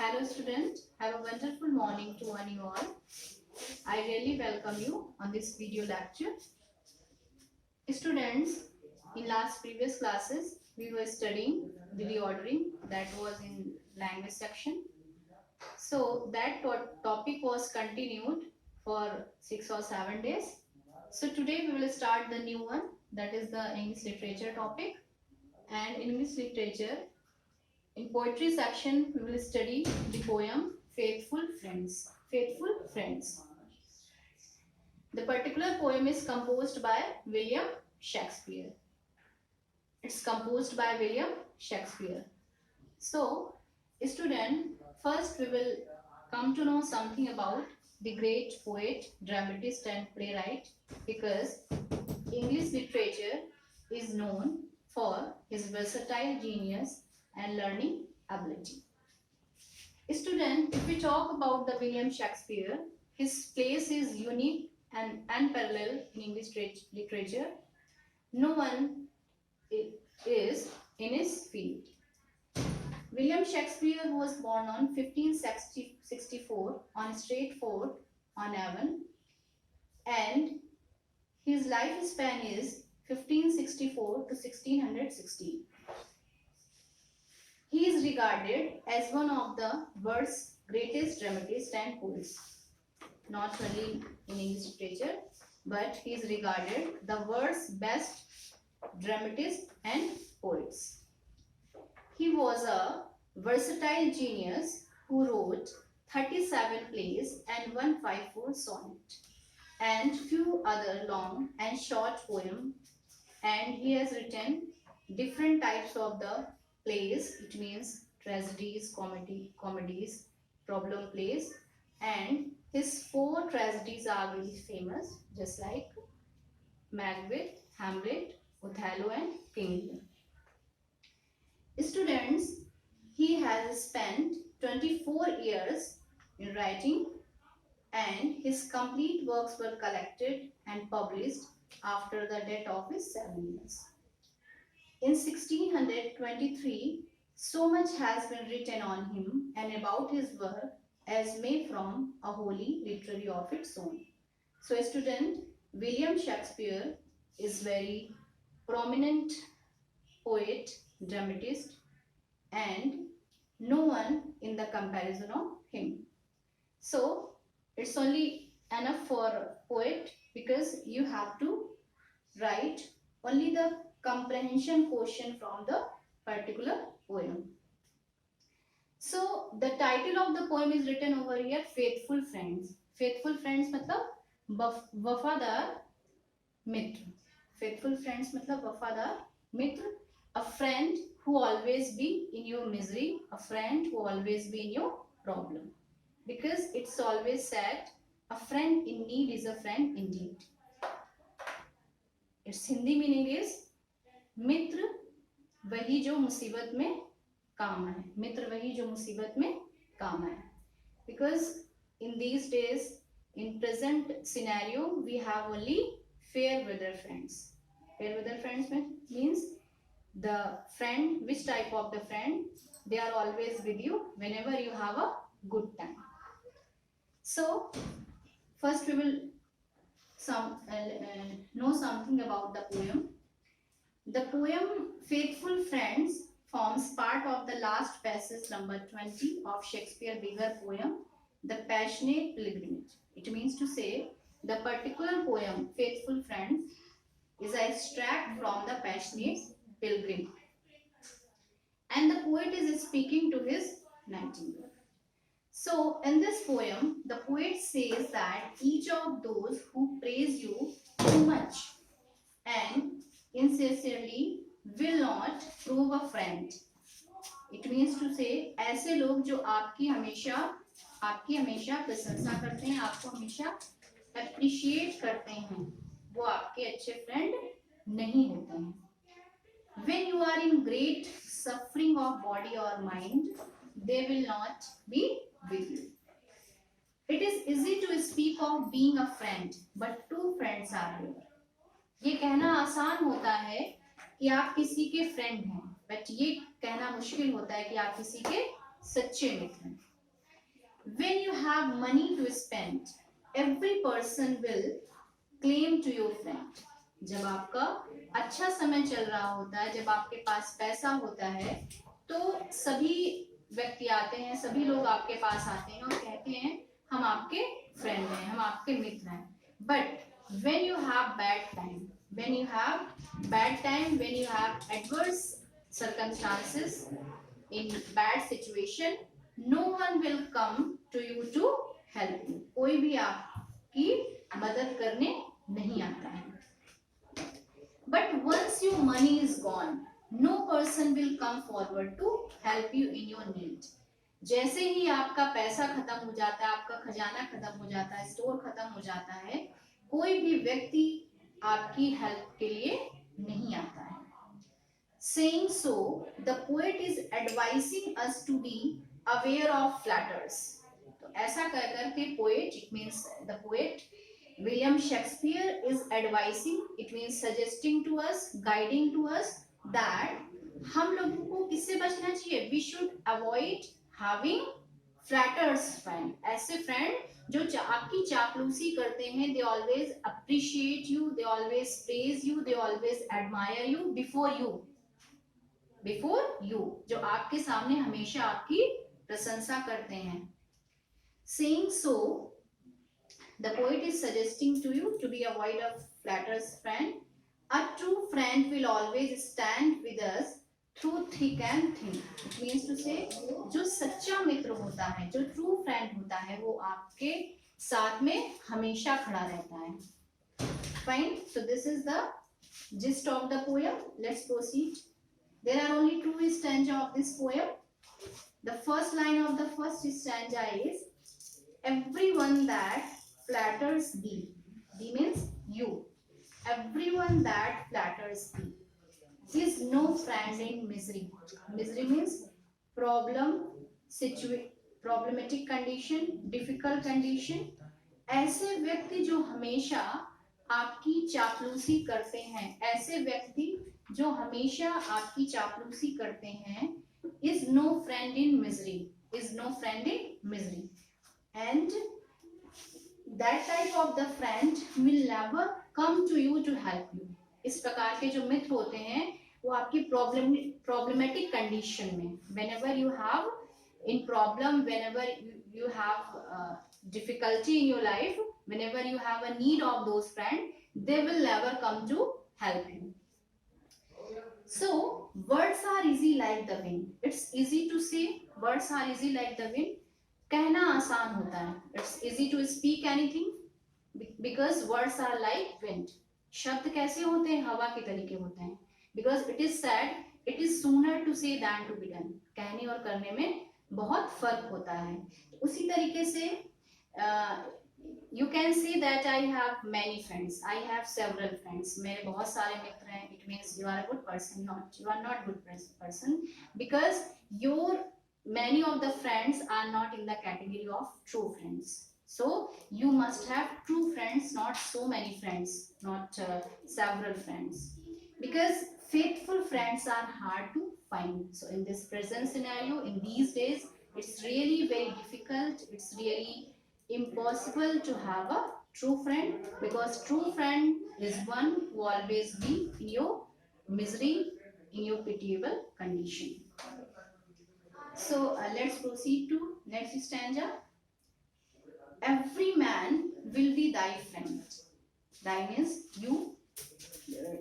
Hello student, have a wonderful morning to one you all. I really welcome you on this video lecture. Students, in last previous classes, we were studying the reordering that was in language section. So that topic was continued for 6 or 7 days. So today we will start the new one, that is the English literature topic. And in English literature, in poetry section, we will study the poem Faithful Friends. Faithful Friends. The particular poem is composed by William Shakespeare. It's composed by William Shakespeare. So, student, first we will come to know something about the great poet, dramatist and playwright, because English literature is known for his versatile genius and learning ability. Student, if we talk about the William Shakespeare, his place is unique and unparalleled in English literature. No one is in his field. William Shakespeare was born on 1564 on Stratford on Avon, and his lifespan is 1564 to 1616. He is regarded as one of the world's greatest dramatists and poets, not only in English literature, but he is regarded the world's best dramatist and poets. He was a versatile genius who wrote 37 plays and 154 sonnet and few other long and short poems, and he has written different types of the plays. It means tragedies, comedies, problem plays, and his 4 tragedies are very famous, just like Macbeth, Hamlet, Othello and King Lear. Students, he has spent 24 years in writing, and his complete works were collected and published after the death of his 7 years. In 1623, so much has been written on him and about his work as may form a wholly literary of its own. So, student, William Shakespeare is very prominent poet, dramatist, and no one in the comparison of him. So, it's only enough for poet because you have to write only the comprehension portion from the particular poem. So the title of the poem is written over here, Faithful Friends. Faithful Friends मतलब वफादार मित्र. Faithful Friends मतलब वफादार मित्र. A friend who always be in your misery, a friend who always be in your problem. Because it's always said, a friend in need is a friend indeed. Its Hindi meaning is मित्र वही जो मुसीबत में काम आए. मित्र वही जो मुसीबत में काम आए. Because in these days, in present scenario, we have only fair weather friends. Fair weather friends means the friend, which type of the friend, they are always with you whenever you have a good time. So first we will know something about the poem. The poem Faithful Friends forms part of the last passage number 20 of Shakespeare's bigger poem, The Passionate Pilgrimage. It means to say, the particular poem Faithful Friends is an extract from The Passionate Pilgrim. And the poet is speaking to his nightingale. So, in this poem, the poet says that each of those who praise you too much and insincerely will not prove a friend. It means to say, ऐसे लोग जो आपकी हमेशा प्रशंसा करते हैं, आपको हमेशा appreciate करते हैं, वो आपके अच्छे friend नहीं होते हैं. When you are in great suffering of body or mind, they will not be with you. It is easy to speak of being a friend, but two friends are here. ये कहना आसान होता है कि आप किसी के फ्रेंड हैं, बट ये कहना मुश्किल होता है कि आप किसी के सच्चे मित्र हैं. when you have money to spend, every person will claim to your friend. जब आपका अच्छा समय चल रहा होता है, जब आपके पास पैसा होता है, तो सभी व्यक्ति आते हैं, सभी लोग आपके पास आते हैं और कहते हैं हम आपके फ्रेंड हैं, हम आपके मित्र हैं. But when you have bad time, when you have bad time, when you have adverse circumstances, in bad situation, no one will come to you to help you. कोई भी आपकी मदद करने नहीं आता है. But once your money is gone, no person will come forward to help you in your need. जैसे ही आपका पैसा खत्म हो जाता है, आपका खजाना खत्म हो जाता है, स्टोर खत्म हो जाता है, कोई भी व्यक्ति आपकी हेल्प के लिए नहीं आता है. Saying so, the poet is advising us to be aware of flatters. तो ऐसा कर करके poet, it means the poet William Shakespeare is advising, it means suggesting to us, guiding to us that हम लोगों को किससे बचना चाहिए? We should avoid having flatters friend. ऐसे friend जो आपकी चापलूसी करते हैं, they always appreciate you, they always praise you, they always admire you before you, जो आपके सामने हमेशा आपकी प्रशंसा करते हैं. Saying so, the poet is suggesting to you to be avoid of flatters friend. A true friend will always stand with us through thick and thin. It means to say, जो सच्चा मित्र होता है, जो true friend होता है, वो आपके साथ में हमेशा खड़ा रहता है. Fine. So this is the gist of the poem. Let's proceed. There are only two stanza of this poem. The first line of the first stanza is, everyone that flatters thee. Thee means you. Everyone that flatters thee is no friend in misery. Misery means problem, problematic condition, difficult condition. ऐसे व्यक्ति जो हमेशा आपकी चापलूसी करते हैं, ऐसे व्यक्ति जो हमेशा आपकी चापलूसी करते हैं, is no friend in misery, is no friend in misery. And that type of the friend will never come to you to help you. इस प्रकार के जो मित्र होते हैं, वो आपकी problematic condition में, whenever you have in problem, whenever you have difficulty in your life, whenever you have a need of those friends, they will never come to help you. So words are easy like the wind. It's easy to say words are easy like the wind. कहना आसान होता है. It's easy to speak anything because words are like wind. शब्द कैसे होते हैं? हवा के तरीके होते हैं. Because it is said, it is sooner to say than to be done. कहने और करने में बहुत फर्क होता है. उसी तरीके से you can say that I have many friends. I have several friends. मेरे बहुत सारे मित्र हैं. It means you are a good person. You are not good person because many of the friends are not in the category of true friends. So you must have true friends, not so many friends, not several friends, because faithful friends are hard to find. So in this present scenario, in these days, it's really very difficult. It's really impossible to have a true friend, because true friend is one who always be in your misery, in your pitiable condition. So let's proceed to next stanza. Every man will be thy friend. Thy means you.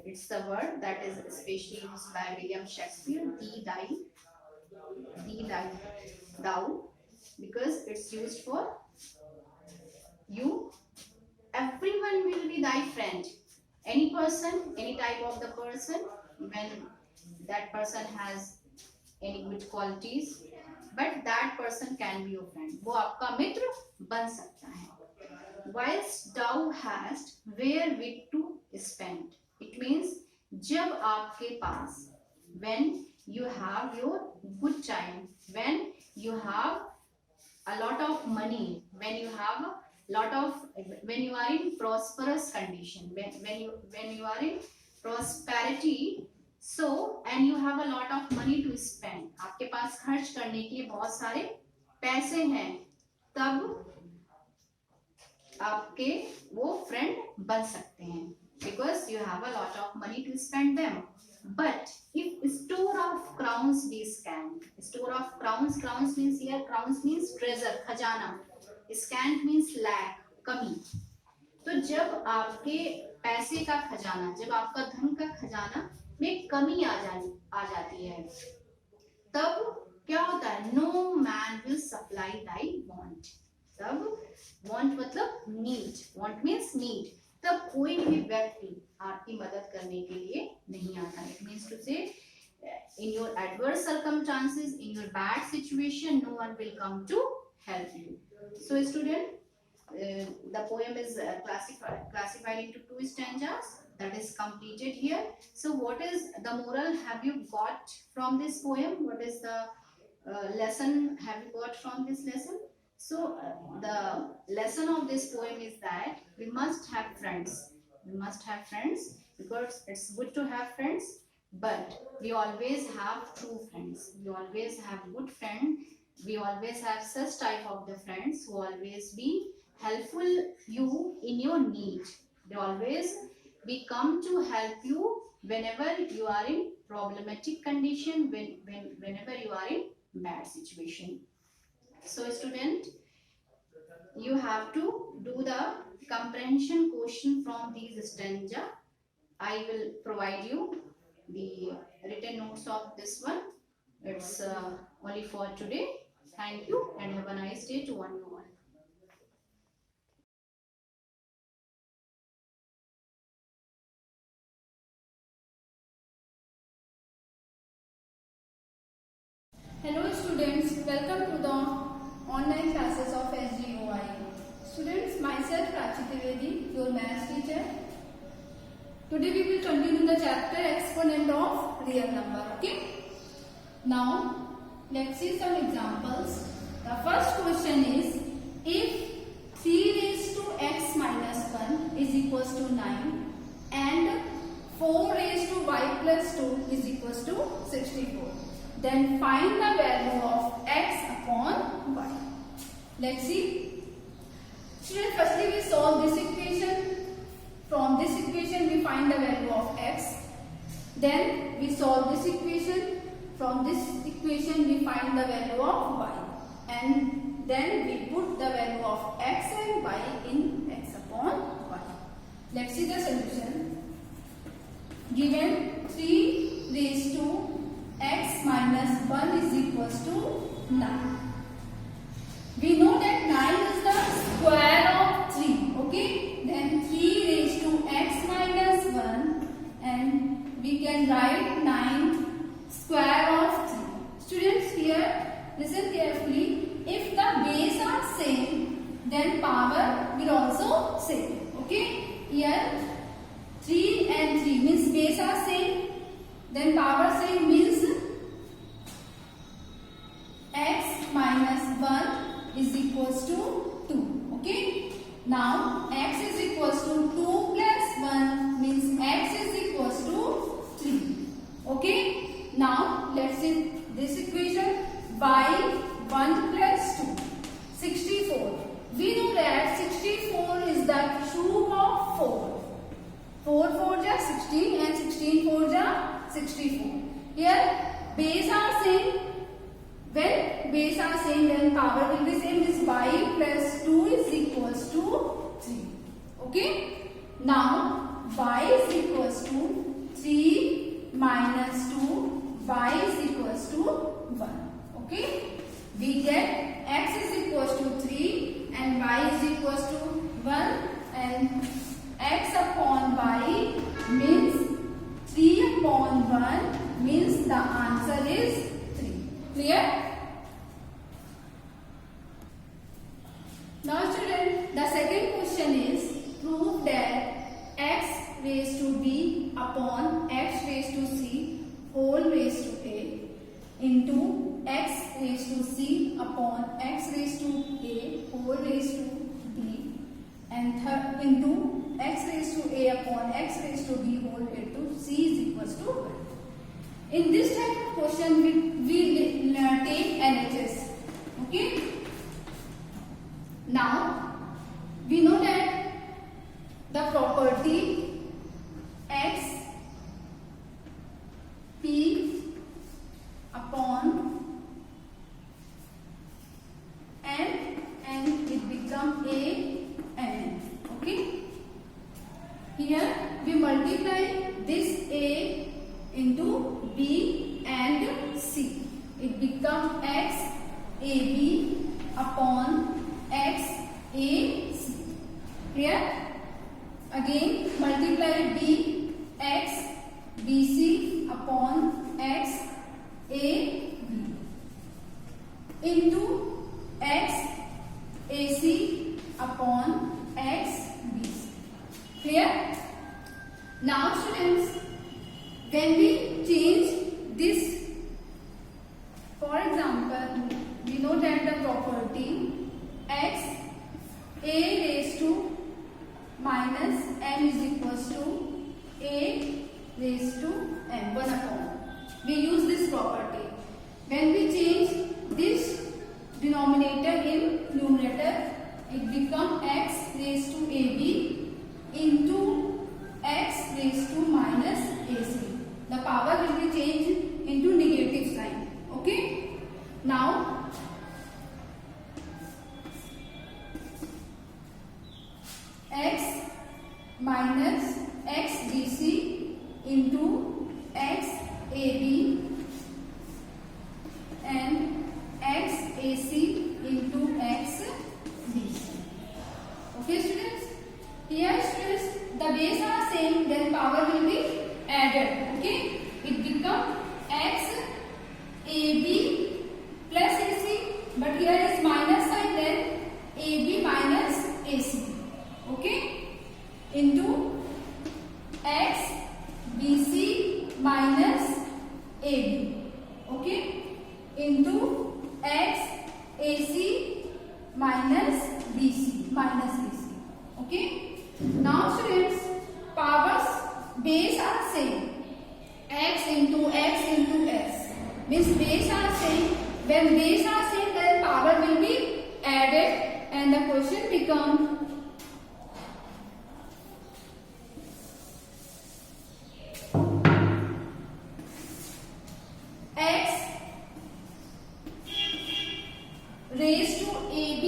It's the word that is especially used by William Shakespeare. Thee, thou, because it's used for you. Everyone will be thy friend. Any person, any type of the person, when that person has any good qualities, but that person can be your friend. वो आपका मित्र बन सकता है. Whilst thou hast wherewith to spend. It means जब आपके पास, when you have your good time, when you have a lot of money, when you have a lot of, when you are in prosperous condition, when you are in prosperity, so and you have a lot of money to spend, आपके पास खर्च करने के लिए बहुत सारे पैसे हैं, तब आपके वो फ्रेंड बन सकते हैं, because you have a lot of money to spend them. But if store of crowns be scant, store of crowns means here, crowns means treasure, खजाना. Scant means lack, कमी. तो जब आपके पैसे का खजाना, जब आपका धन का खजाना में कमी आ जाती है, तब क्या होता है? No man will supply thy want. तब वांट मतलब नीड, वांट मीन्स नीड. तब कोई भी व्यक्ति आपकी मदद करने के लिए नहीं आता. इट मीन्स टू से in your adverse circumstances, in your bad situation, no one will come to help you. So student, the poem is classified into 2 stanzas that is completed here. So what is the moral have you got from this poem? What is the lesson have you got from this lesson? So the lesson of this poem is that we must have friends. We must have friends because it's good to have friends, but we always have true friends. We always have good friends. We always have such type of the friends who always be helpful you in your need. They always be come to help you whenever you are in problematic condition, whenever you are in bad situation. So student, you have to do the comprehension question from these stanza. I will provide you the written notes of this one. It's only for today. Thank you and have a nice day to one and all. Hello students, welcome to the online classes of SGOI. Students, myself Prachi Trivedi, your maths teacher. Today we will continue the chapter exponent of real number. Okay. Now let's see some examples. The first question is, if 3 raised to x minus 1 is equals to 9 and 4 raised to y plus 2 is equals to 64. Then find the value of x upon y. Let's see. Students, firstly we solve this equation. From this equation we find the value of x. Then we solve this equation. From this equation we find the value of y. And then we put the value of x and y in x upon y. Let's see the solution. Given 3 raised to x minus 1 is equals to 9. We know that 9 is the square of 3. Okay. Then 3 raised to x minus 1 and we can write 9 square of 3. Students, here listen carefully. If the base are same, then power will also same. Okay. Here 3 and 3 means base are same. Then power same means x minus 1 is equals to 2. Okay. Now x is equals to 2 plus 1 means x is equals to 3. Okay. Now let's see this equation. Y 1 plus 2, 64. We know that 64 is the cube of 4. 4 4 ja 16 and 16 4 ja 64. Here base are same. When base are same, then power will be same. This y plus 2 is equals to 3. Okay. Now y is equals to 3 minus 2. Y is equals to 1. Okay. We get x is equals to 3 and y is equals to 1, and x upon y means 3 upon 1 means the answer is 3. Clear? Now student, the second question is, prove that x raised to b upon x raised to c whole raised to a into x raised to c upon x raised to a whole raised to b and into x raised to a upon x raised to b whole raised to c is equals to 1. In this type of question we take LHS. Okay. Now we know that the property x p upon n and it become a n. Okay. Here we multiply this a into b and c. It become x ab upon x a c. Here again multiply b x bc upon x a b into x ac upon x bc. Clear? Now students, when we change this, for example, we know that the property x a raised to minus m is equals to a raised to m 1 upon. We use this property. When we change this denominator in numerator, it becomes x raised to ab into x raised to minus ac. The power will be changed into negative sign. Okay. Now x minus x bc into x ab and x ac into x bc. Okay students? Here students, the base are same, then power will be added. Okay? It become x ab plus ac, but here is minus sign, then ab minus ac. Okay? Into x bc minus ab. Okay? Into x ac minus bc minus ac. Okay? Now students, powers base are same. X into s means base are same. When base are same, then power will be added and the question becomes x raised to ab,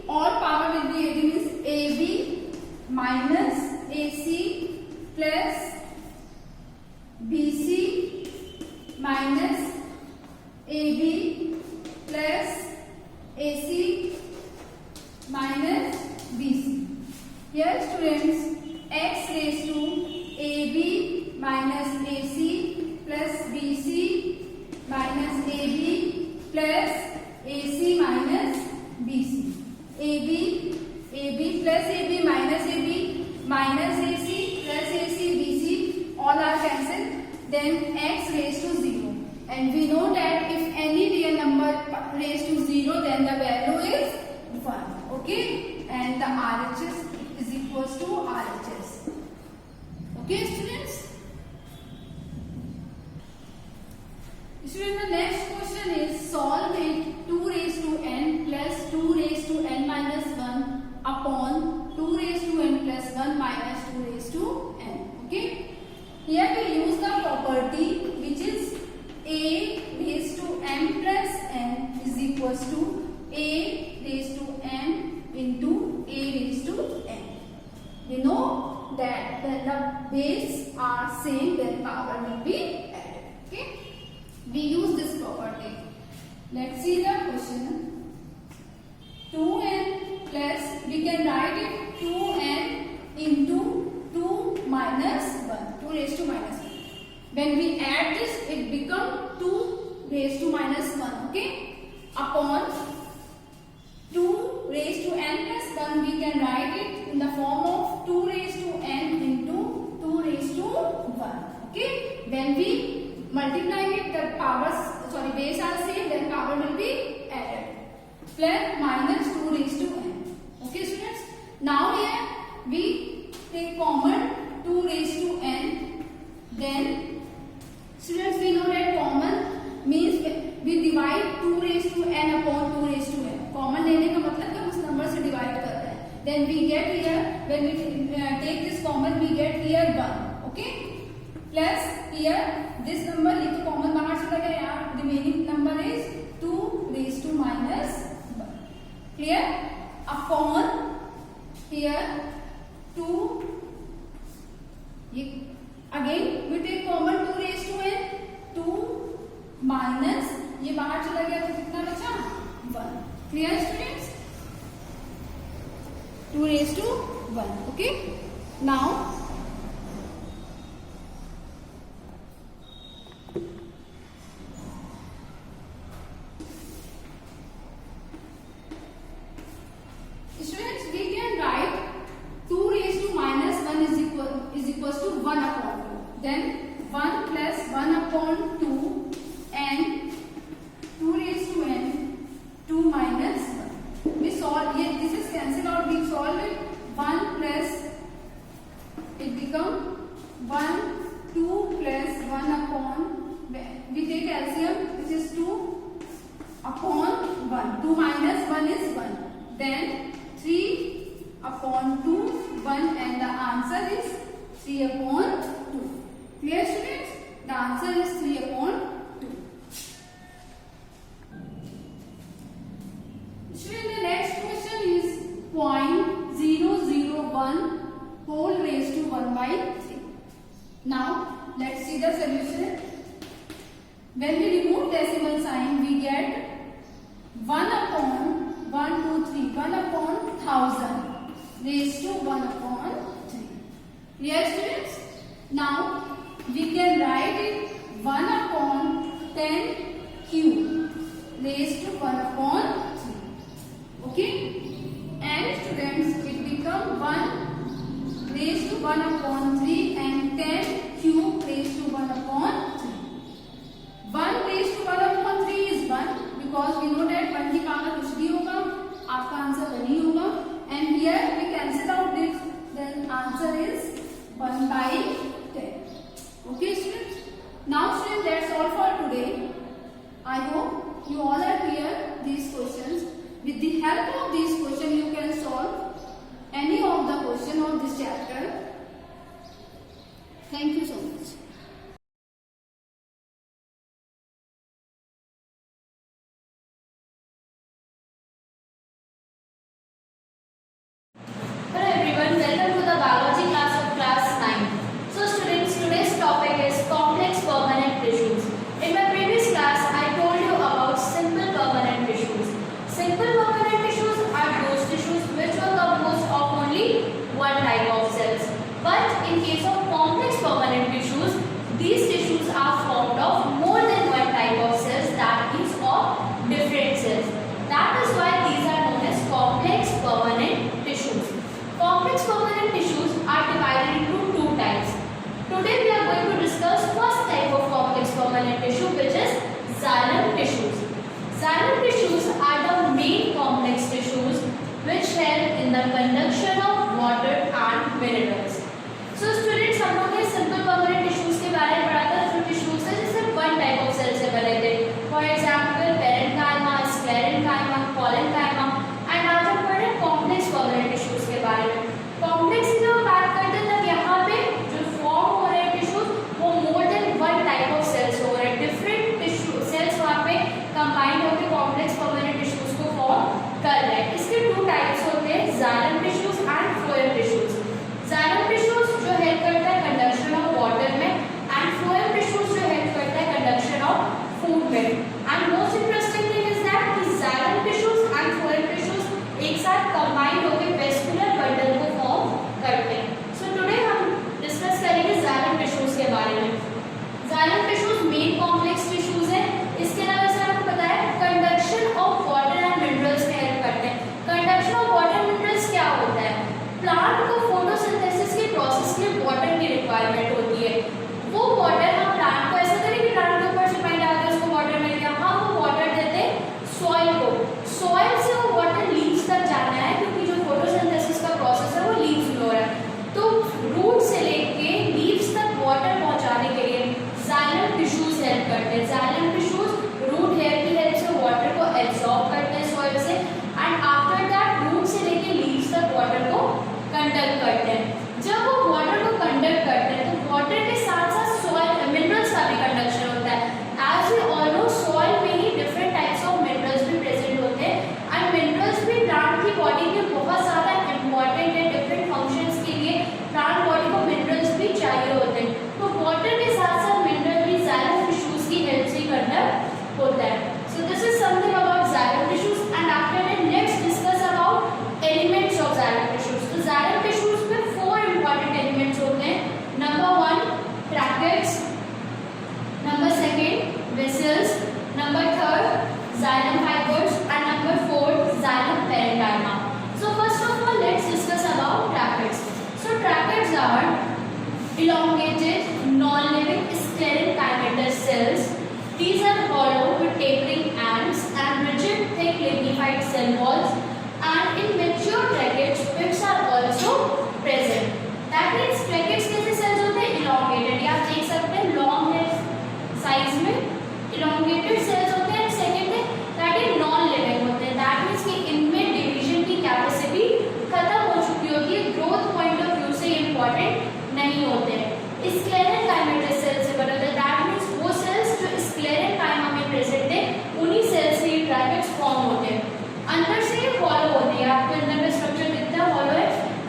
all power will be added, means ab minus ac plus bc minus ab plus ac minus bc. Here students, x raised to ab minus ac plus bc minus ab plus ac minus bc. ab plus ab minus ac plus ac bc, all are cancelled. Then x raised to 0. And we know that if any real number raised to 0, then the value is 1. Okay? And the RHS is equals to RHS. Okay students? Students, the next question is solve it 2 raised to n plus 2 raised to n minus 1 upon 2 raised to n plus 1 minus 2 raised to n. Okay? Here we use the property which is a raised to m plus n is equals to a raised to m into a raised to n. We know that when the base are same, then power will be added. Okay? We use this property. Let's see the question. 2n plus, we can write it 2n into 2 minus 1, 2 raised to minus 1. When we add this, it becomes 2 raised to minus 1, okay? Upon 2 raised to n plus 1, we can write it in the form of 2 raised to n into 2 raised to 1, okay? When we multiply it, the base are same, then power will be added. Plus minus 2 raised to n. Okay students? Now here we take common 2 raised to n. Then students, we know that common means we divide 2 raised to n upon 2 raised to n. Common लेने का मतलब कि उस number से divide take this common, we get here 1. Okay, plus here this number, ये तो common बाहर चला गया यार, remaining number is 2 raised to minus 1. Clear? Upon here 2, ये again we take common 2 raised to n, 2 minus ये बाहर चला गया तो कितना बचा 1. Clear students? 2 raised to 1. Okay, now students, we can write 2 raised to minus 1 is equals to 1 upon 2. Then 1 plus 1 upon 2 and 2 raised to n, 2 minus 1. We solve, this is cancelled out, we solve it. 1 plus, it become 1, 2 plus 1 upon, we take LCM, which is 2 upon 1. 2 minus 1 is 1. Then 3 upon 2, 1, and the answer is 3 upon 2. Clear students? The answer is 3 upon 2. Students, the next question is 0.001 whole raised to 1 by 3. Now let's see the solution. When we remove decimal sign, we get 1 upon 1, 2, 3, 1 upon 1000 raised to 1 upon 3. Clear students? Now we can write it 1 upon 10 cube raised to 1 upon 3. Okay? And students, it become 1 raised to 1 upon 3 and 10 cube raised to 1 upon 3. 1 raised to 1 upon 3 is 1 because we know that 1 की power कुछ भी होगा, आपका answer वही होगा. And here we cancel out this, then answer is 1 by 10. Okay students? Now students, that's all for today. I hope you all are clear these questions. With the help of these questions, you can solve any of the question of this chapter. Thank you so much. Hello everyone, welcome to the biology class of class 9. So students, today's topic is complex permanent tissues. In my previous class, I told you about simple permanent tissues. Simple permanent tissues are those tissues which were composed of only one type of cells. But in case of complex permanent tissues, these tissues are formed of more than one type of cells, that is of different cells. That is why these are known as complex permanent tissues. Complex permanent tissues are divided into two types. Today we are going to discuss first type of complex permanent tissue, which is xylem tissues. Xylem tissues are the main complex tissues which help in the conduction of water and minerals. So students, हम लोग ने simple permanent tissues के बारे में पढ़ा था, जो tissues है जिससे one type of cell से बने थे. For example, parenchyma, sclerenchyma, collenchyma. And आज हम पढ़ रहे हैं complex permanent tissues के बारे में. Complex की जब बात करते हैं तब यहाँ पे जो form हो रहे हैं tissues वो more than one type of cells हो रहे हैं. Different tissue cells वहाँ पे combined होकर complex permanent tissues को form कर रहे हैं. इसके two types होते हैं, xylem tissues and phloem tissues. Xylem tissues जो help करता है conduction of water में and phloem tissues जो help करता है conduction of food में. And most interesting thing is that कि xylem tissues and phloem tissues एक साथ combined होकर vascular bundle को form करते हैं. So today हम discuss करेंगे xylem tissues के बारे में. Xylem tissues main complex tissues हैं. इसके अलावा जैसे आपको पता है conduction of water and minerals में help करते हैं. Conduction of water and minerals क्या होता है? Plant को photosynthesis के process के लिए water की requirement होती है. वो water हम plant को ऐसा करें कि plant के ऊपर से पानी डालते हैं उसको water मिल गया. हम वो water देते हैं soil को. Soil से वो water leaves तक जाना है क्योंकि जो photosynthesis का process है वो leaves में हो रहा है. तो root से लेके leaves तक water पहुंचाने के लिए xylem tissues help करते हैं. Xylem tissues root hair की help से water को absorb करते हैं soil से and after that root से लेके leaves तक water को conduct करते हैं. जब elongated, non-living sclerenchymatic cells. These are hollow with tapering ends and rigid, thick lignified cell walls. And in mature tracheids, pits are also present. That means tracheids कैसे cells होते हैं? Elongated. ये आप देख सकते हैं long है size में elongated cells होते हैं. Second है that is non-living होते हैं. That means कि इनमें division की capacity खत्म हो चुकी होती है. Growth point of view से important नहीं होते हैं. Sclerenchymatic cells से बने होते हैं. That means वो cells जो sclerenchyma में present है उन्हीं cells से ये tracheids form होते हैं. अंदर से ये hollow होते हैं. आपके अंदर में structure कितना hollow है.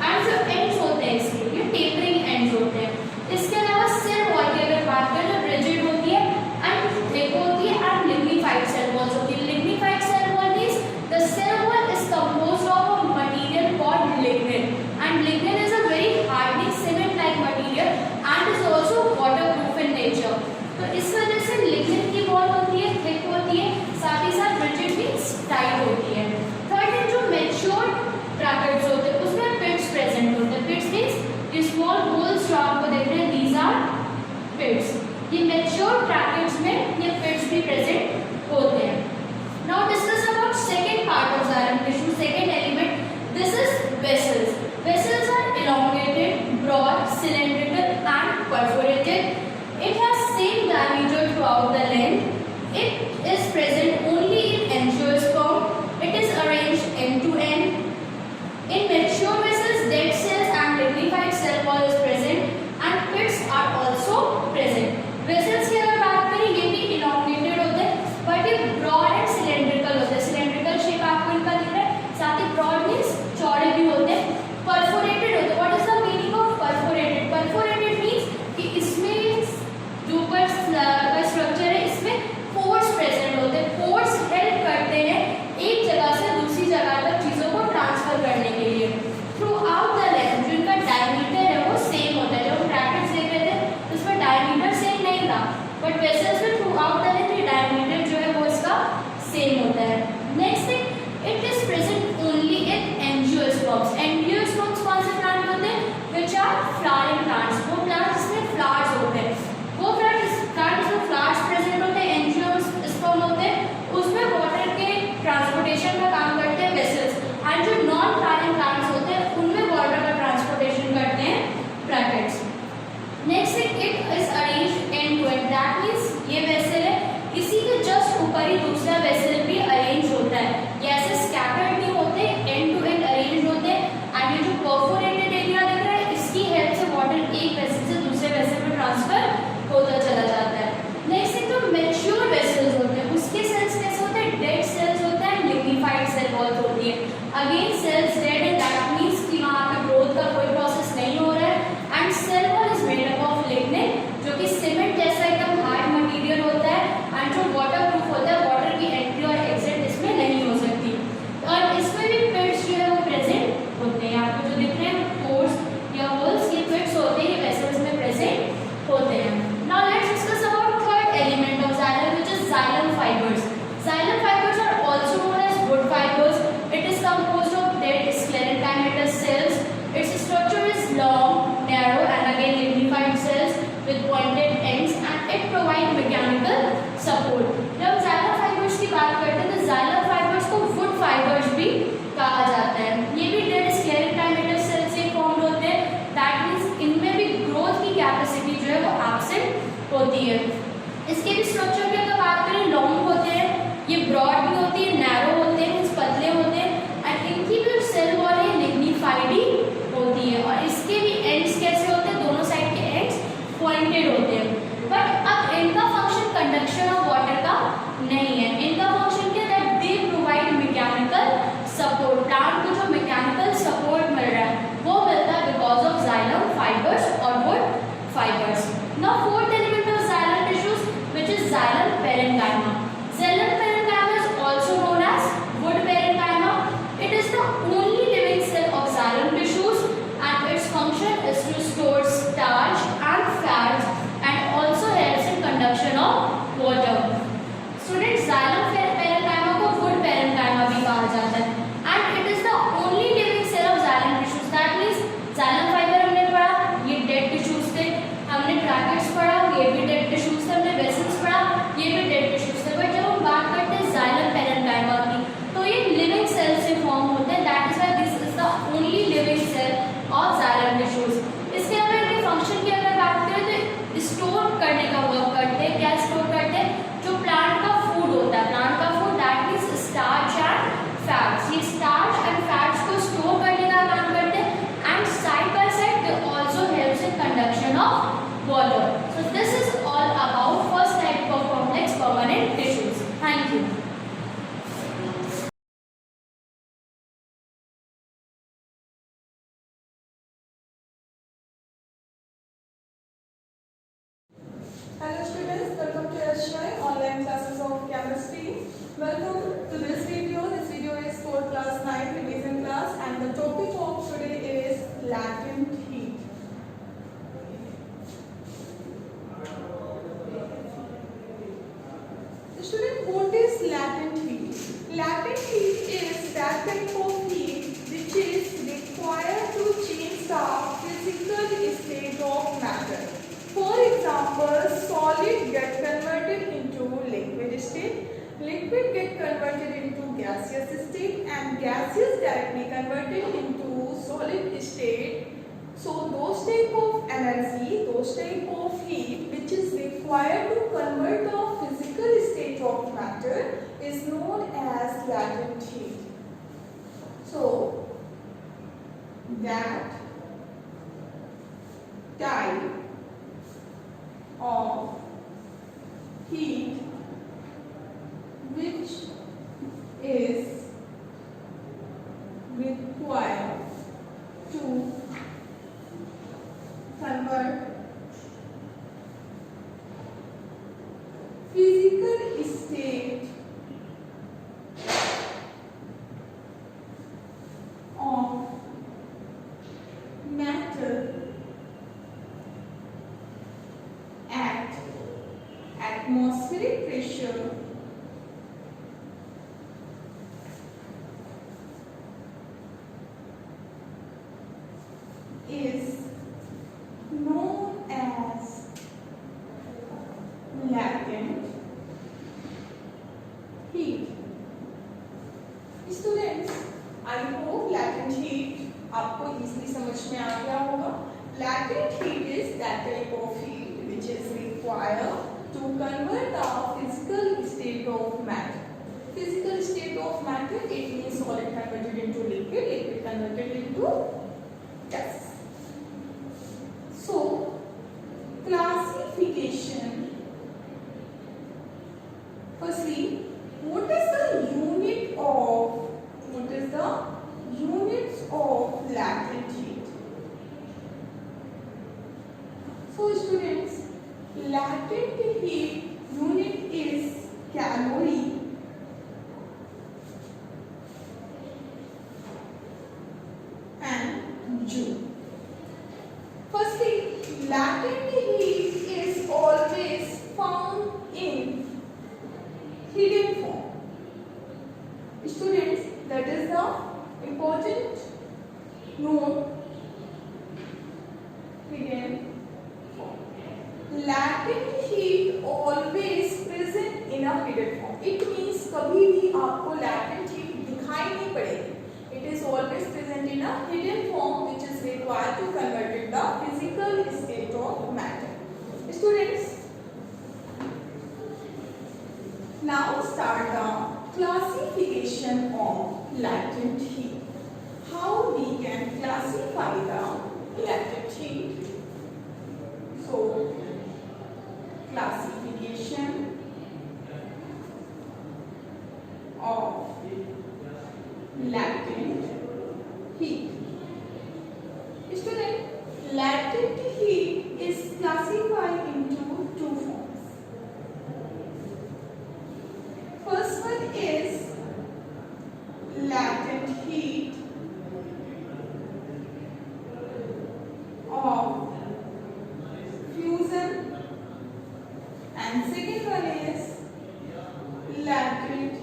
And जो ends होते हैं इसके ये tapering ends होते हैं. इसके अलावा cell wall की अगर बात करें तो rigid होती है and thick होती है and lignified cell walls होती है. Lignified cell wall means the cell wall is composed of a material called lignin, and lignin is a very hardening cement-like material and is also waterproof in nature. तो इस वजह से lignin की wall होती है, thick होती है, साथ ही साथ rigid means tight होती है. Third है जो mature tracheids होते हैं उसमें pits present होते हैं. Pits means ये small holes जो आपको दिख रहे हैं these are pits. ये mature tracheids में ये pits भी present होते हैं. Now discuss about second part of xylem tissue, second element. This is vessels. Vessels are elongated, broad, cylindrical and perforated. It has same diameter throughout the length. It is present only in angiosperm. It is arranged end to end. In mature vessels, dead cells and lignified cell wall is present and pits are also present. Vessels की अगर बात करें ये भी elongated होते हैं but ये broad and cylindrical होते हैं. Cylindrical shape आपको इनका दिख रहा है. साथ ही broad means चौड़े भी होते हैं. Perforated होते हैं. What is the meaning of perforated? Perforated means कि इसमें जो ऊपर का structure है इसमें pores present होते हैं. Pores help करते हैं एक जगह से दूसरी जगह तक चीजों को ट्रांसफर करने के लिए. Throughout the length जो इनका diameter है वो same होता है. जब हम tracheids देख रहे थे तो उसमें diameter same नहीं था but vessels में throughout the length ये diameter जो है वो इसका same होता है. Next thing, it is present only in angiosperms. Angiosperms कौन से plant होते हैं? Which are flowering plants. वो plants जिसमें flowers होते हैं. वो plants जिसमें flowers present होते हैं angiosperm होते हैं. उसमें water के transportation का काम करते हैं vessels. And जो non flowering plants होते हैं उनमें water का transportation करते हैं tracheids. Next thing, it is arranged end to end. That means ये vessel है इसी के just ऊपर ही दूसरा vessel भी arrange होता है. ये ऐसे scattered नहीं होते, end to end arranged होते हैं. And ये जो perforated area दिख रहा है इसकी help से water एक vessel से दूसरे vessel में transfer होता चला जाता है. Next thing, जो mature vessels होते हैं उसके cells कैसे होते हैं? Dead cells होते हैं, lignified cell walls होती है. Again cells dead and that means कि वहाँ पे growth का कोई process नहीं हो रहा है. And cell wall is made up of lignin जो कि cement जैसा एकदम hard material होता है and जो waterproof होता है, water की students, welcome to SY online classes of chemistry. Welcome to this video. This video is for class 9 revision class and the topic of today is latent heat. Student, what is latent heat? Latent heat is that type of heat which is required to change the physical state of matter. For example, solid get converted into liquid state, liquid get converted into gaseous state, and gaseous directly converted into solid state. So those type of energy, those type of heat which is required to convert the physical state of matter is known as latent heat. So that type of heat which is required to convert physical state of matter at atmospheric pressure is known as latent heat. Students, I hope latent heat आपको easily समझ में आ गया होगा. Latent heat is that type of heat which is required to convert the physical state of matter. Physical state of matter, it means solid converted into liquid, liquid converted into gas. So, classification. Firstly, what is the units of latent heat? So, students, latent heat unit is calorie. And joule. Firstly, latent heat is always found in hidden form. Students, that is the important note. Hidden form. Latent heat always present in a hidden form. It means कभी भी आपको latent heat दिखाई नहीं पड़ेगी. It is always present in a hidden form which is required to convert it the physical state of matter. Students, now start the classification of latent heat. How we can classify the latent heat? So, classification of latent heat. Student, latent heat is classified into two forms. First one is latent heat of fusion, and second one is latent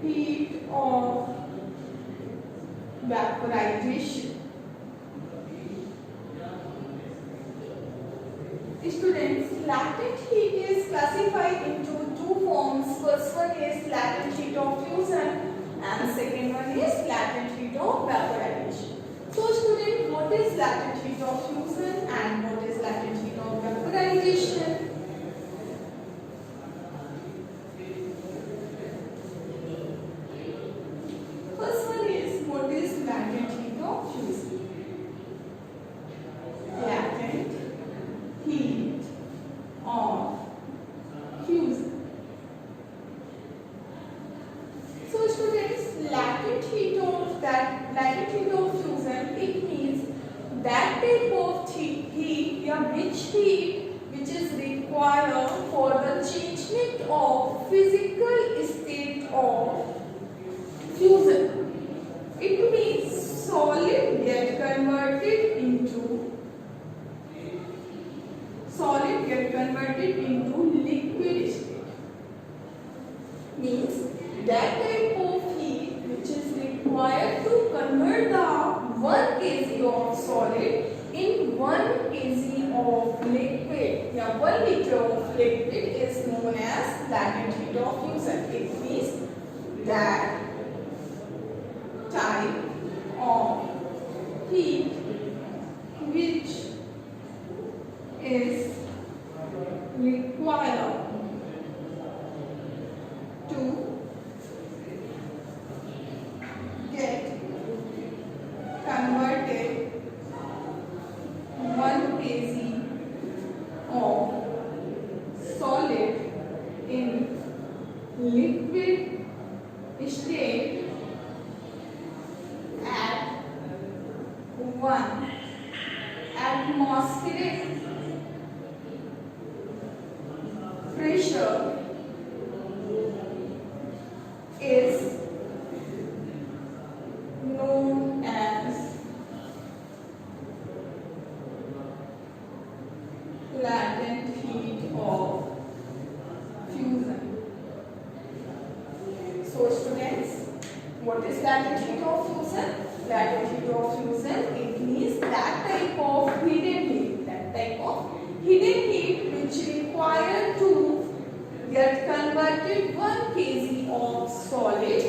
heat of vaporization. Students, latent heat is classified into two forms. First one is latent heat of fusion and second one is latent heat of vaporization. So student, what is latent heat of fusion and what is latent heat of vaporization? First one is, what is latent heat of fusion? Latent heat of fusion. So students, latent heat of fusion, it means that type of heat, which is required changement of physical state of fusion. It means solid get converted into liquid state. Means that type of heat which is required to convert the 1 kg of solid in 1 kg of liquid. Yeah, 1 liter of liquid is known as latent heat of fusion. It means that type of heat which is required to get converted 1 kg of solid in liquid state at 1 atmospheric pressure is known as latent heat of fusion. So students, what is latent heat of fusion? Latent heat of fusion, it means that type of hidden heat which required to get converted 1 kg of solid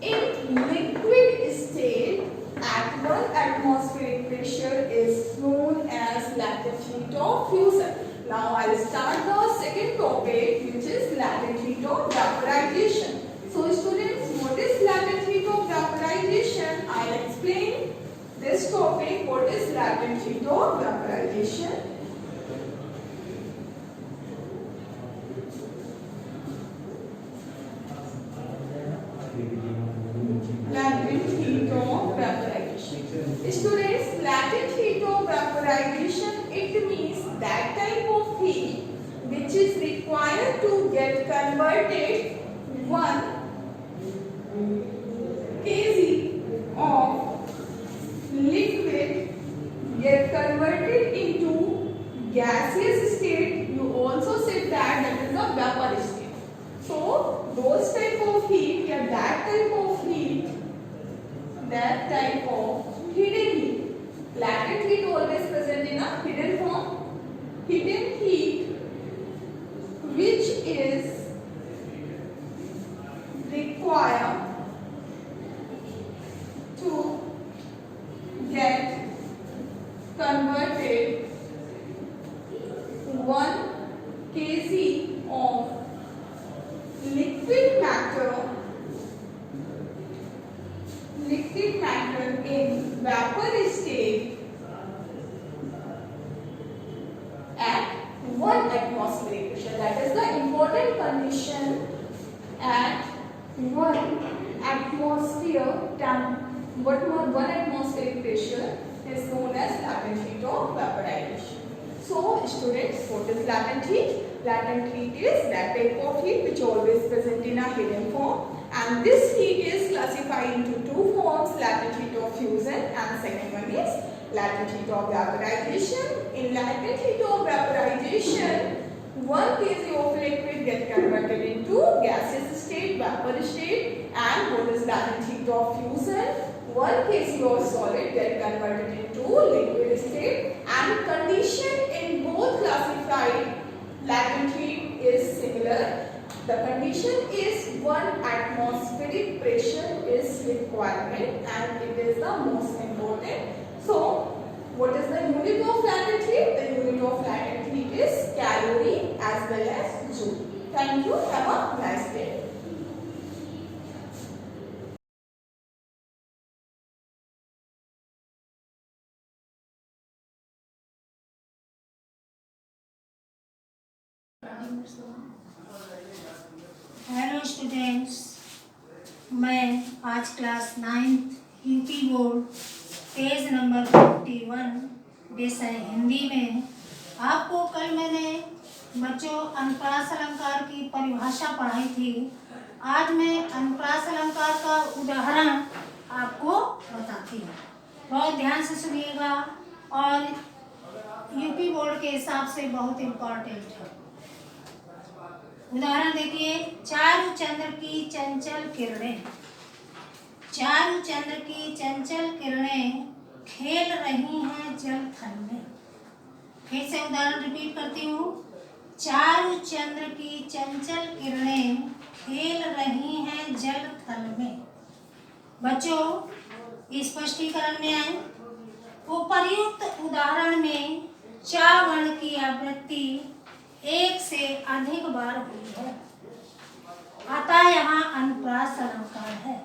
in liquid state at 1 atmospheric pressure is known as latent heat of fusion. Now I'll start the second topic, which is latent heat of vaporization. So students, what is latent heat of vaporization? I'll explain this topic, what is latent heat of vaporization. Latent heat of vaporization. Students, latent heat of vaporization, it means that type of heat which is required to get converted 1 kg of liquid get converted into gaseous state. You also said that is a vapor state. So those type of heat, yeah, that type of hidden heat. Latent heat always present in a hidden form. Hidden heat which is required to get converted 1 kg of liquid matter in vapor state at 1 atmospheric pressure. That is the important condition. At 1 atmosphere one atmospheric pressure is known as latent heat of vaporization. So students, what is latent heat? Latent heat is that type of heat which always present in a hidden form, and this heat is classified into 2 forms, latent heat of fusion and second one is latent heat of vaporization. In latent heat of vaporization, 1 kg of liquid get converted into gaseous state, vapor state, and what is latent heat of fusion? 1 kg of solid get converted into liquid state, and condition in both classified latent heat is similar. The condition is 1 atmospheric pressure is requirement, and it is the most important. So what is the unit of latent heat? The unit of latent heat is calorie as well as joule. Thank you. Have a nice day. Hello students, मैं आज class 9th UP board page number 51 विषय हिंदी में आपको कल मैंने बच्चों अनुप्रास अलंकार की परिभाषा पढ़ाई थी। आज मैं अनुप्रास अलंकार का उदाहरण आपको बताती हूँ। बहुत ध्यान से सुनिएगा और यूपी बोर्ड के हिसाब से बहुत इम्पोर्टेंट है। उदाहरण देखिए, चारु चंद्र की चंचल किरणें, चारु चंद्र की चंचल किरणें खेल रही हैं जल थल में। फिर से उदाहरण रिपीट करती हूँ, चारु चंद्र की चंचल किरणें खेल रही हैं जल थल में। बच्चों स्पष्टीकरण में आए, उपर्युक्त उदाहरण में चा वर्ण की आवृत्ति एक से अधिक बार हुई है, अतः यहाँ अनुप्रास अलंकार है।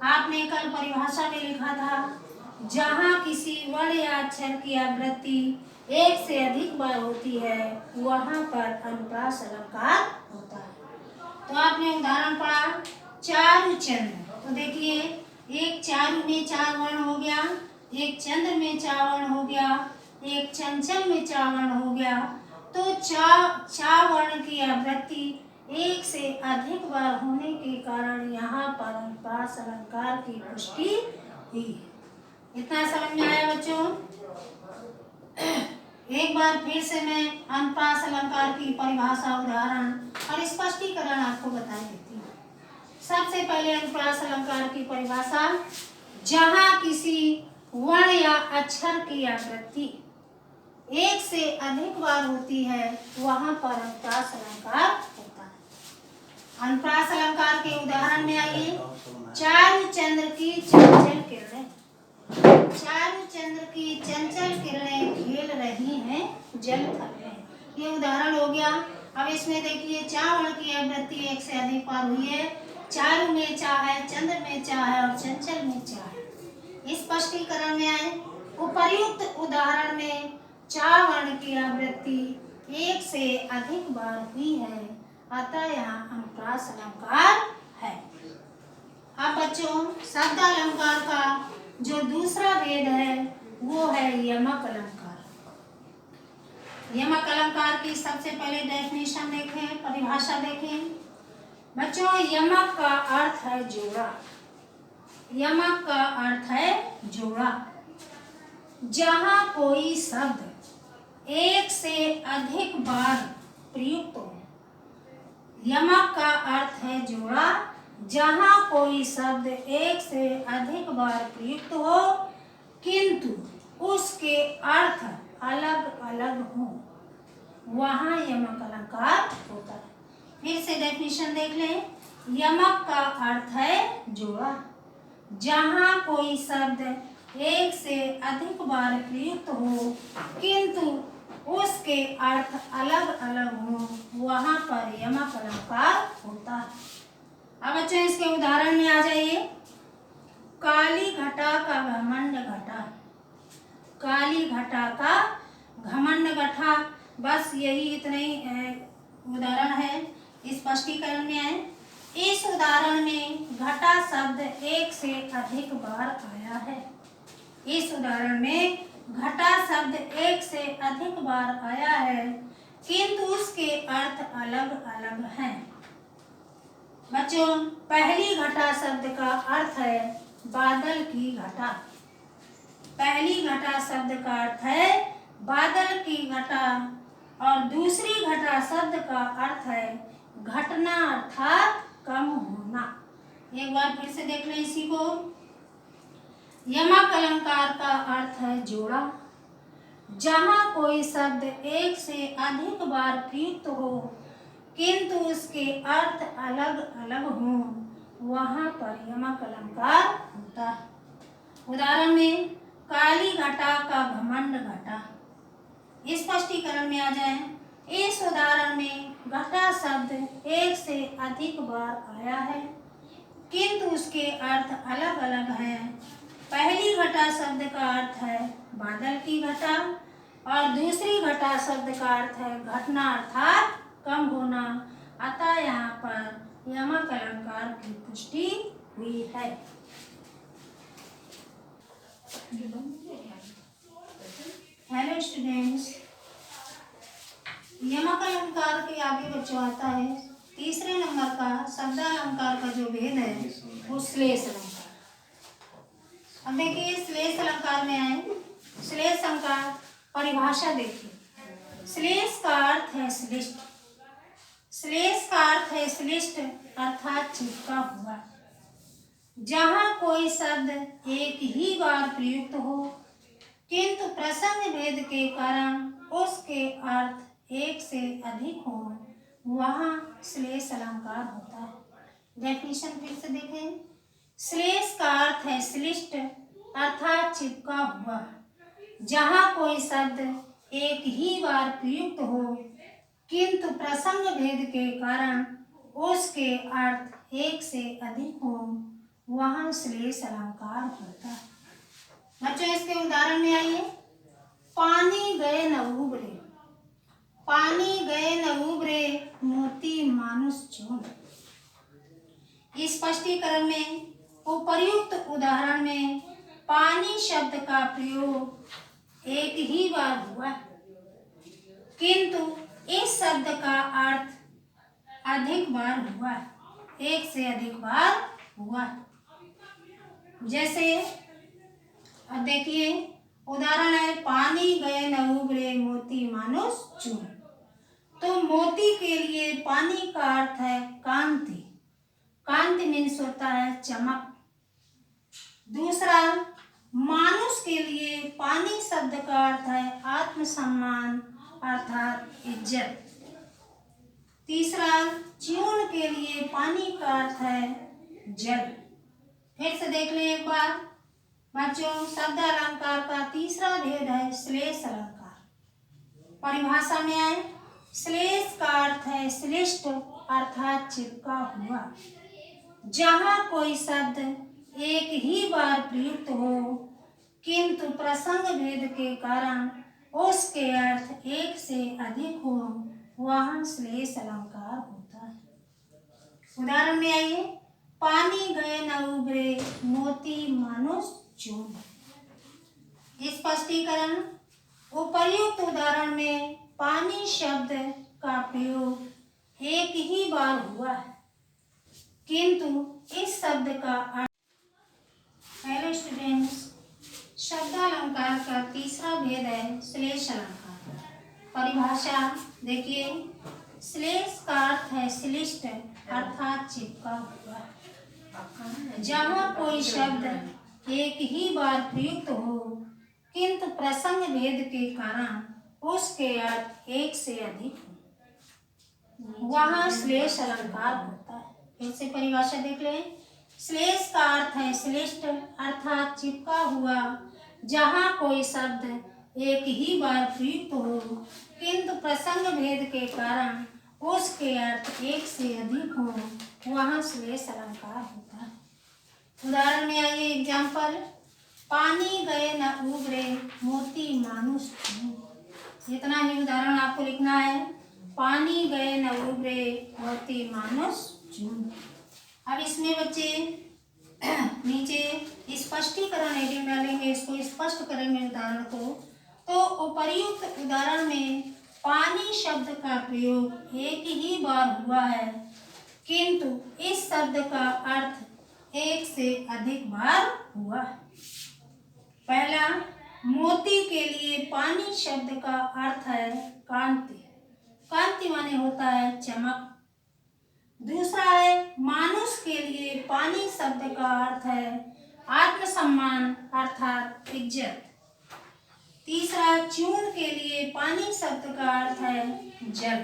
आपने कल परिभाषा में लिखा था, जहाँ किसी वर्ण या अक्षर की आवृत्ति एक से अधिक बार होती है वहाँ पर अनुप्रास अलंकार होता है। तो आपने उदाहरण पढ़ा चारु चंद्र, तो देखिए एक चारु में चार वर्ण हो गया, एक चंद्र में चार वर्ण हो गया, एक चंचल में चार वर्ण हो गया। तो चा वर्ण की आवृत्ति एक से अधिक बार होने के कारण यहाँ पर अनुप्रास अलंकार की पुष्टि हुई है। इतना समझ में आया बच्चों? एक बार फिर से मैं अनुप्रास अलंकार की परिभाषा, उदाहरण और स्पष्टीकरण आपको बता देती हूँ। सबसे पहले अनुप्रास अलंकार की परिभाषा, जहाँ किसी वर्ण या अक्षर की आवृत्ति एक से अधिक बार होती है वहाँ पर अनुप्रास अलंकार होता है। अनुप्रास अलंकार के उदाहरण में आइए, चारु चंद्र की चंचल किरणें, चारु चंद्र की चंचल किरणें खेल रही हैं जल थल में। ये उदाहरण हो गया। अब इसमें देखिए चा वर्ण की आवृत्ति एक से अधिक बार हुई है, चारु में चा है, चंद्र में चा है और चंचल में चा है। स्पष्टीकरण में आए, उपर्युक्त उदाहरण में चा वर्ण की आवृत्ति एक से अधिक बार हुई है, अतः यहाँ अनुप्रास अलंकार है। अब बच्चों शब्द अलंकार का जो दूसरा भेद है वो है यमक अलंकार। यमक अलंकार की सबसे पहले डेफिनेशन देखें, परिभाषा देखें। बच्चों यमक का अर्थ है जोड़ा, यमक का अर्थ है जोड़ा। जहाँ कोई शब्द एक से अधिक बार प्रयुक्त हो, यमक का अर्थ है जोड़ा। जहाँ कोई शब्द एक से अधिक बार प्रयुक्त हो किंतु उसके अर्थ अलग अलग हो, वहाँ यमक अलंकार होता है। फिर से डेफिनेशन देख लें, यमक का अर्थ है जोड़ा। जहाँ कोई शब्द एक से अधिक बार प्रयुक्त हो किंतु उसके अर्थ अलग अलग हो, वहाँ पर यमक अलंकार होता है। अब बच्चों इसके उदाहरण में आ जाइए। काली घटा का घमंड घटा, काली घटा का घमंड घटा, बस यही इतना ही उदाहरण है। स्पष्टीकरण में आए, इस उदाहरण में घटा शब्द एक से अधिक बार आया है। इस उदाहरण में घटा शब्द एक से अधिक बार आया है किंतु उसके अर्थ अलग अलग हैं। बच्चों पहली घटा शब्द का अर्थ है बादल की घटा, पहली घटा शब्द का अर्थ है बादल की घटा और दूसरी घटा शब्द का अर्थ है घटना अर्थात कम होना। एक बार फिर से देख लें इसी को। यमक अलंकार का अर्थ है जोड़ा। जहाँ कोई शब्द एक से अधिक बार प्रयुक्त हो किंतु उसके अर्थ अलग अलग हों, वहाँ पर यमक अलंकार होता है। उदाहरण में काली घटा का घमंड घटा। स्पष्टीकरण में आ जाए, इस उदाहरण में घटा शब्द एक से अधिक बार आया है किंतु उसके अर्थ अलग अलग हैं। पहली घटा शब्द का अर्थ है बादल की घटा और दूसरी घटा शब्द का अर्थ है घटना अर्थात कम होना, अतः यहाँ पर यमक अलंकार की पुष्टि हुई है। हेलो स्टूडेंट्स, यमक अलंकार अलंकार के आगे बच्चों आता है तीसरे नंबर का शब्दालंकार का जो भेद है वो श्लेष अलंकार। अब देखिए श्लेष अलंकार में आए। श्लेष अलंकार परिभाषा देखिए। श्लेष का अर्थ है श्लिष्ट। श्लेष का अर्थ है श्लिष्ट अर्थात चिपका हुआ। जहाँ कोई शब्द एक ही बार प्रयुक्त हो किंतु प्रसंग भेद के कारण उसके अर्थ एक से अधिक हो, वहाँ श्लेष अलंकार होता है। डेफिनेशन फिर से देखें। श्लेष का अर्थ है श्लिष्ट अर्थात चिपका हुआ। जहाँ कोई शब्द एक ही बार प्रयुक्त हो किंतु प्रसंग भेद के कारण उसके अर्थ एक से अधिक हो, वहाँ श्लेष अलंकार होता है। बच्चों इसके उदाहरण में आइए। पानी गए न उबरे, पानी गए न उबरे मोती मानुष चूर्ण। स्पष्टीकरण में उपर्युक्त उदाहरण में पानी शब्द का प्रयोग एक ही बार हुआ, किंतु इस शब्द का अर्थ अधिक बार हुआ, एक से अधिक बार हुआ। जैसे अब देखिए उदाहरण है पानी गए न उबरे मोती मानुष चूर्ण। तो मोती के लिए पानी का अर्थ है कांति। कांति मीन्स होता है चमक। दूसरा, मानुष के लिए पानी शब्द का अर्थ है आत्मसम्मान अर्थात इज्जत। तीसरा, च्यूर्ण के लिए पानी का अर्थ है जल। फिर से देख लें एक बार बच्चों। शब्द अलंकार का तीसरा भेद है श्लेष अलंकार। परिभाषा में आए। श्लेष का अर्थ है श्लिष्ट अर्थात चिपका हुआ। जहाँ कोई शब्द एक ही बार प्रयुक्त हो किंतु प्रसंग भेद के कारण उसके अर्थ एक से अधिक हो, वहाँ श्लेष अलंकार होता है। उदाहरण में आइए। पानी गए न उबरे मोती मानुष चूर्ण। स्पष्टीकरण। उपर्युक्त उदाहरण में पानी शब्द का प्रयोग एक ही बार हुआ है, किंतु इस शब्द का अर्थ। हेलो स्टूडेंट्स, शब्दालंकार का तीसरा भेद है श्लेष अलंकार। परिभाषा देखिए। श्लेष का अर्थ है श्लिष्ट अर्थात चिपका हुआ। जहाँ कोई शब्द एक ही बार प्रयुक्त हो किंतु प्रसंग भेद के कारण उसके अर्थ एक से अधिक हो, वहाँ श्लेष अलंकार होता है। फिर से परिभाषा देख लें। श्लेष का अर्थ है श्लिष्ट अर्थात चिपका हुआ। जहाँ कोई शब्द एक ही बार प्रयुक्त हो किंतु प्रसंग भेद के कारण उसके अर्थ एक से अधिक हो, वहाँ श्लेष अलंकार होता है। उदाहरण में आइए एग्जाम्पल। पानी गए न उबरे मोती मानुष चूर्ण। इतना ही उदाहरण आपको लिखना है। पानी गए न उबरे मोती मानुष चूर्ण। अब इसमें बच्चे नीचे स्पष्टीकरण हेडिंग डालेंगे, इसको स्पष्ट करेंगे उदाहरण को। तो उपर्युक्त उदाहरण में पानी शब्द का प्रयोग एक ही बार हुआ है, किंतु इस शब्द का अर्थ एक से अधिक बार हुआ। पहला, मोती के लिए पानी शब्द का अर्थ है कांति। कांति माने होता है चमक। दूसरा है, मानुष के लिए पानी शब्द का अर्थ है आत्मसम्मान अर्थात इज्जत। तीसरा, चूर्ण के लिए पानी शब्द का अर्थ है जल।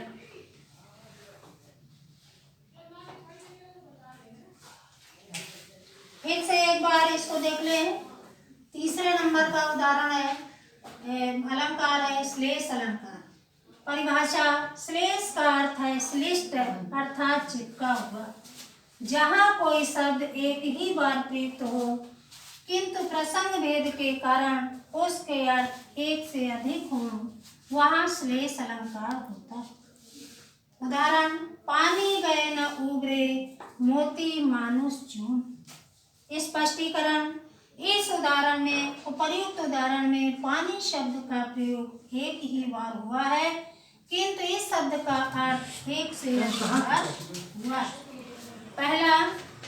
फिर से एक बार इसको देख लें। तीसरे नंबर का उदाहरण है अलंकार है श्लेष अलंकार। परिभाषा। श्लेष का अर्थ है श्लिष्ट अर्थात चिपका हुआ। जहाँ कोई शब्द एक ही बार प्रयुक्त हो किंतु प्रसंग भेद के कारण उसके अर्थ एक से अधिक हो, वहाँ श्लेष अलंकार होता है। उदाहरण। पानी गए न उबरे मोती मानुष चूर्ण। स्पष्टीकरण। इस उदाहरण में उपर्युक्त उदाहरण में पानी शब्द का प्रयोग एक ही बार हुआ है, किंतु इस शब्द का अर्थ एक से अधिक हुआ। पहला,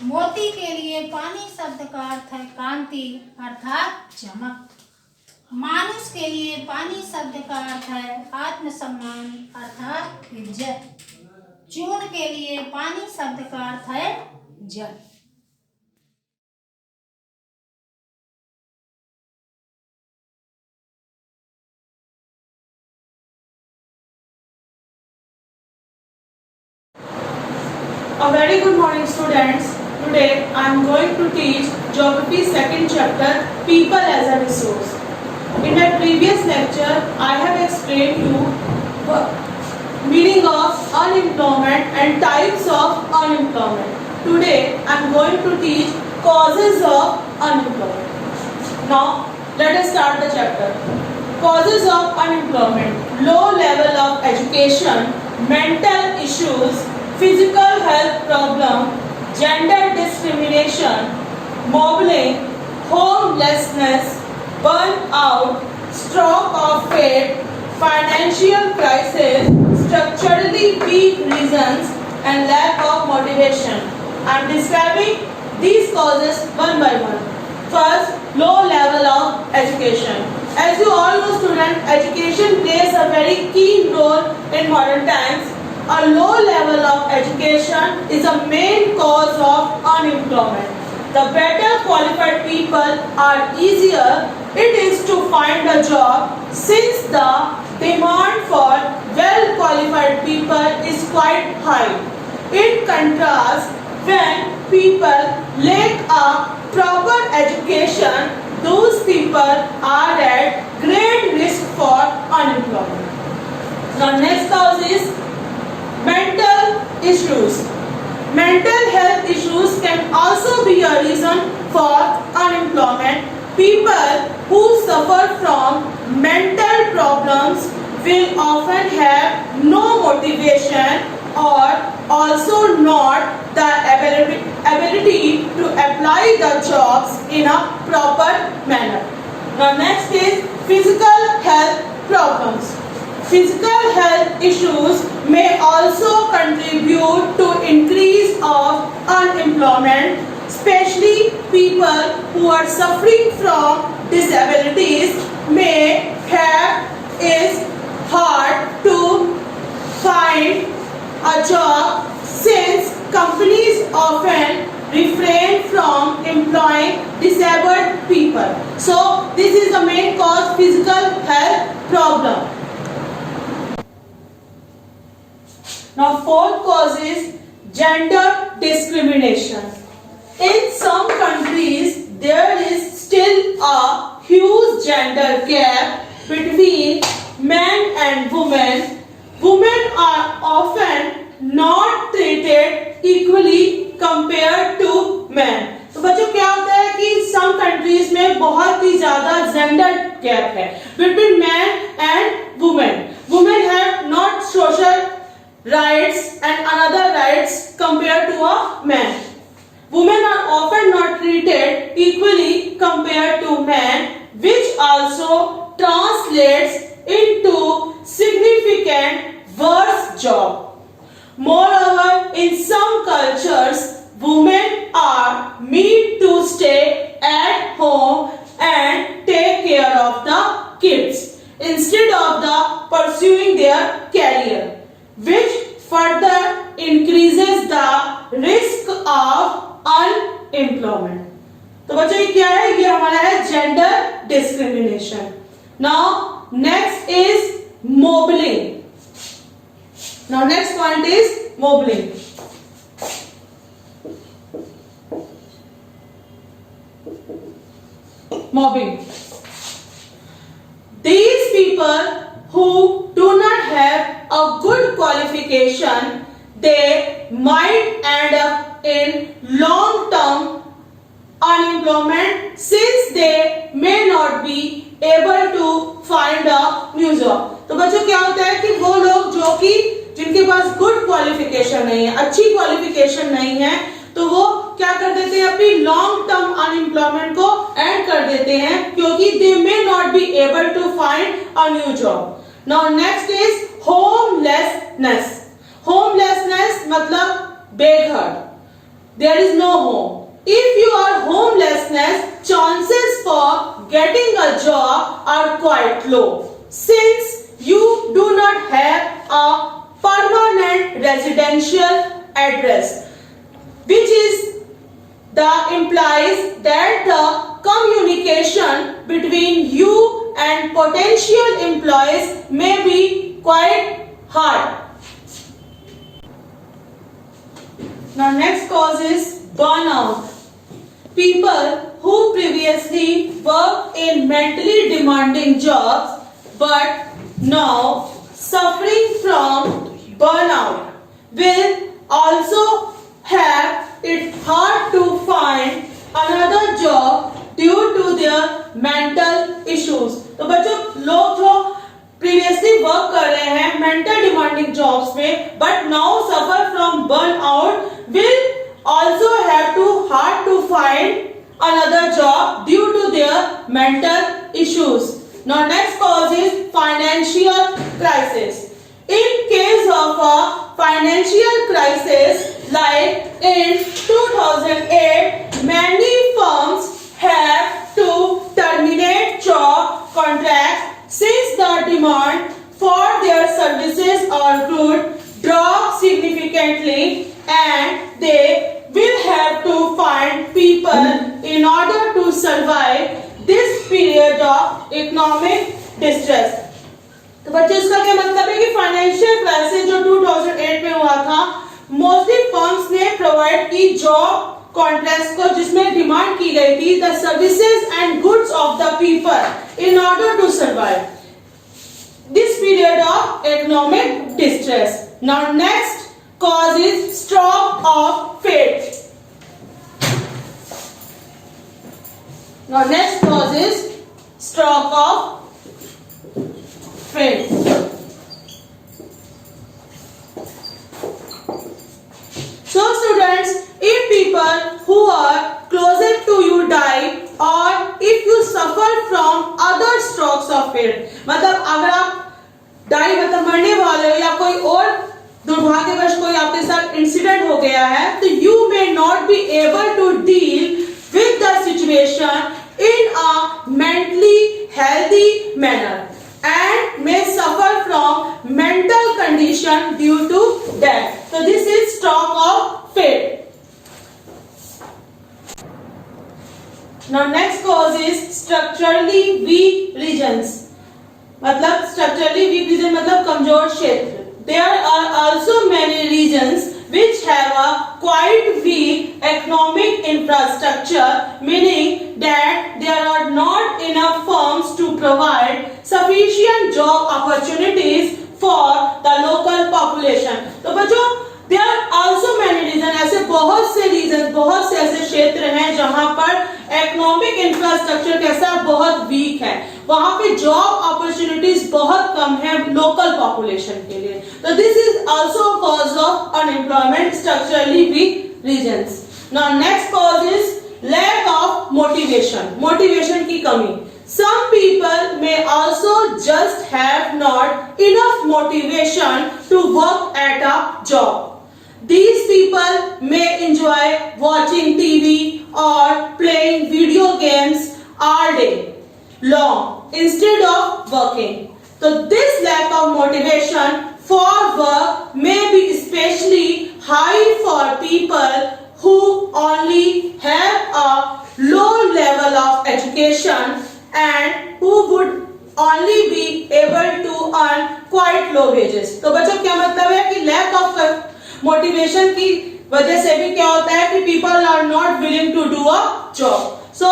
मोती के लिए पानी शब्द का अर्थ है कांति अर्थात चमक। मानुष के लिए पानी शब्द का अर्थ है आत्मसम्मान अर्थात इज्जत। चूर्ण के लिए पानी शब्द का अर्थ है जल। A very good morning, students. Today I am going to teach Geography second chapter, People as a Resource. In my previous lecture, I have explained you the meaning of unemployment and types of unemployment. Today I am going to teach causes of unemployment. Now let us start the chapter. Causes of unemployment: low level of education, mental issues, physical health problem, gender discrimination, mobbing, homelessness, burnout, stroke of fate, financial crisis, structurally weak reasons, and lack of motivation. I am describing these causes one by one. First, low level of education. As you all know, students, education plays a very key role in modern times. A low level of education is a main cause of unemployment. The better qualified people are easier it is to find a job, since the demand for well qualified people is quite high. In contrast, when people lack a proper education, those people are at great risk for unemployment. The next cause is mental issues. Mental health issues can also be a reason for unemployment. People who suffer from mental problems will often have no motivation or also not the ability to apply the jobs in a proper manner. The next is physical health problems. Physical health issues may also contribute to increase of unemployment, especially people who are suffering from disabilities may have it hard to find a job, since companies often refrain from employing disabled people. So this is the main cause, physical health problem. Now fourth cause is gender discrimination. In some countries there is still a huge gender gap between men and women. Women are often not treated equally compared to men. तो बच्चों क्या होता है कि some countries में बहुत ही ज़्यादा gender gap है between men and women. Women have not social rights and another rights compared to a man. Women are often not treated equally compared to men, which also translates into significant worse job. Moreover, in some cultures, women are made to stay at home and take care of the kids instead of pursuing their career, which further increases the risk of unemployment. तो बच्चों ये क्या है? ये हमारा है gender discrimination. Now next is mobbing. Now next point is mobbing. Mobbing. These people who do not have a good qualification, they might end up in long-term unemployment, since they may not be able to find a new job. तो बच्चों क्या होता है कि वो लोग जो कि जिनके पास गुड क्वालिफिकेशन नहीं है, अच्छी क्वालिफिकेशन नहीं है, तो वो क्या कर देते हैं? अपनी लॉन्ग टर्म अनएम्प्लॉयमेंट को एंड कर देते हैं, क्योंकि they may not be able to find a new job. Now next is home homelessness. Homelessness मतलब बेघर. There is no home. If you are homelessness, chances for getting a job are quite low, since you do not have a permanent residential address, which is the implies that the communication between you and potential employees may be quite hard. Now next cause is burnout. People who previously worked in mentally demanding jobs but now suffering from burnout will also have it hard to find another job due to their mental issues. तो बच्चों, लोग जो previously work कर रहे हैं mental demanding jobs में but now suffer from burnout will also have to hard to find another job due to their mental issues. Now next cause is financial crisis. In case of a financial crisis like in 2008, many firms have to terminate job contracts since the demand for their services or goods drop significantly and they will have to find people in order to survive this period of economic distress. तो बच्चों, इसका क्या मतलब है कि financial crisis जो 2008 में हुआ था, मोस्टली फर्म्स ने प्रोवाइड की जॉब कॉन्ट्रैक्ट्स को जिसमें डिमांड की गई थी the services and goods of the people in order to survive this period of economic distress. Now next cause is stroke of fate. Now next cause is stroke of fate. So students, if people who are closer to you die or if you suffer from other strokes of fate, मतलब अगर आप die मतलब मरने वाले हो या कोई और दुर्भाग्यवश कोई आपके साथ इंसिडेंट हो गया है, तो you may not be able to deal with the situation in a mentally healthy manner and may suffer from mental condition due to death. तो this is stroke of fate. Now next cause is structurally weak regions. मतलब structurally weak region मतलब कमजोर क्षेत्र. There are also many regions which have a quite weak economic infrastructure, meaning that there are not enough firms to provide sufficient job opportunities for the local population. तो बच्चों, there are also many regions, ऐसे बहुत से regions, बहुत से ऐसे क्षेत्र हैं जहां पर economic infrastructure कैसा बहुत weak है, वहां पे जॉब अपॉर्चुनिटीज बहुत कम है लोकल पॉपुलेशन के लिए. तो this is also cause of unemployment structurally weak regions. Now next cause is lack of motivation. Motivation की कमी. Some people may also just have not enough motivation to work at a job. These people may enjoy watching TV or playing video games all day long instead of working. So this lack of motivation for work may be especially high for people who only have a low level of education and who would only be able to earn quite low wages. तो बच्चों, क्या मतलब है कि lack of motivation की वजह से भी क्या होता है कि people are not willing to do a job. So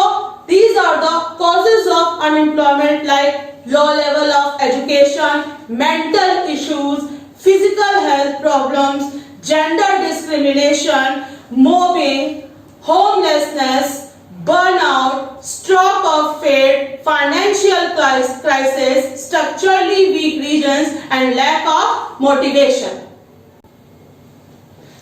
these are the causes of unemployment like low level of education, mental issues, physical health problems, gender discrimination, mobbing, homelessness, burnout, stroke of fate, financial crisis, structurally weak regions and lack of motivation.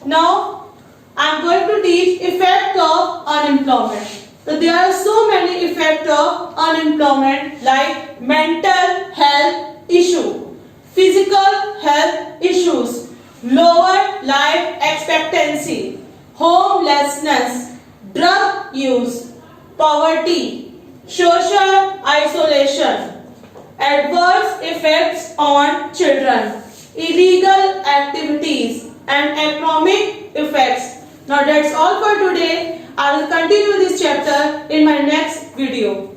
Now I am going to teach effect of unemployment. So there are so many effects of unemployment like mental health issue, physical health issues, life expectancy, homelessness, drug use, poverty, social isolation, adverse effects on children, illegal activities, and economic effects. Now that's all for today. I will continue this chapter in my next video.